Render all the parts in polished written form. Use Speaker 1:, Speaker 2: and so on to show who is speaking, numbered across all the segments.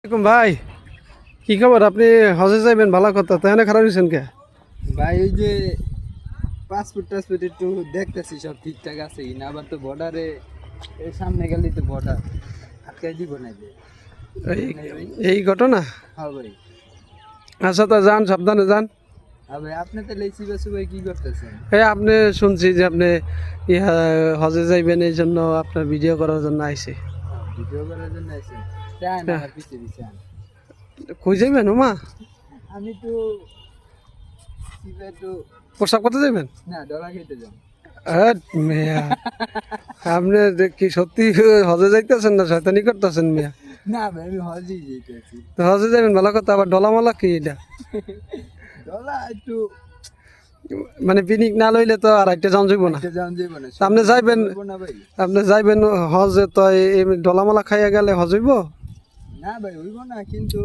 Speaker 1: ভাই কি খবর? আপনি হজে যাইবেন ভালো কথা, তাই না? খারাপ হয়েছেন কে
Speaker 2: ভাই? ওই যে পাসপোর্ট একটু দেখতেছি সব ঠিকঠাক আছে কিনা। আবার তো বর্ডারে সামনে গেলেই তো বর্ডার আটকাই দিব না যে।
Speaker 1: এই এই ঘটনা।
Speaker 2: হ্যাঁ ভাই।
Speaker 1: আচ্ছা তা যান, সাবধানে যান।
Speaker 2: ভাই আপনি তো লেসি বাসু ভাই কি করতেছেন?
Speaker 1: এই আপনি শুনছি যে আপনি ইহা হজে যাইবেন, এই জন্য আপনার ভিডিও করার জন্য আইছি।
Speaker 2: ভিডিও করার জন্য আছেন? চান আমার পিছিয়ে দিচ্ছেন?
Speaker 1: কই যাইবেন ওমা?
Speaker 2: আমি তো একটু
Speaker 1: প্রসাব করতে যাইবেন?
Speaker 2: না ডলা খেতে যান।
Speaker 1: মিয়া আপনি কি সত্যি হজে যাইতেছেন না শয়তানি করতেছেন মিয়া?
Speaker 2: না ভাই আমি হজেই যেতেছি।
Speaker 1: তো হজে যাবেন ভালো কথা, আবার ডলামালা কি এটা?
Speaker 2: ডলা একটু
Speaker 1: মানে পিকনিক না লইলে তো আর একটা জন যাইব না।
Speaker 2: যান যাইব না।
Speaker 1: আপনি যাইবেন,
Speaker 2: না ভাই।
Speaker 1: আপনি যাইবেন হজে, তো এই ডলামালা খাইয়া গেলে হজ হইব?
Speaker 2: না ভাই হইব না, কিন্তু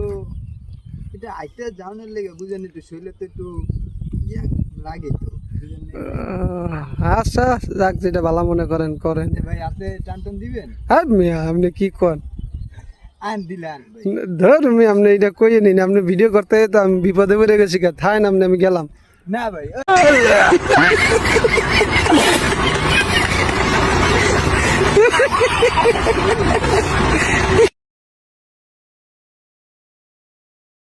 Speaker 2: এটা আইতে যাওয়ার লেগে বুঝেন একটু শরীরে তো একটু ইয়া লাগে তো বুঝেন নি ভাই?
Speaker 1: আচ্ছা যাক, যেটা ভালো মনে করেন করেন।
Speaker 2: ভাই আপনি টান দিবেন?
Speaker 1: হ্যাঁ মিয়া আপনি কি করেন?
Speaker 2: আন দিলেন ভাই।
Speaker 1: ধর মিয়া আপনি এটা কইয়ে নিন, আপনি ভিডিও করতে তো আমি বিপদে পড়ে গেছি, থাই না আপনি, আমি গেলাম।
Speaker 2: না ভাই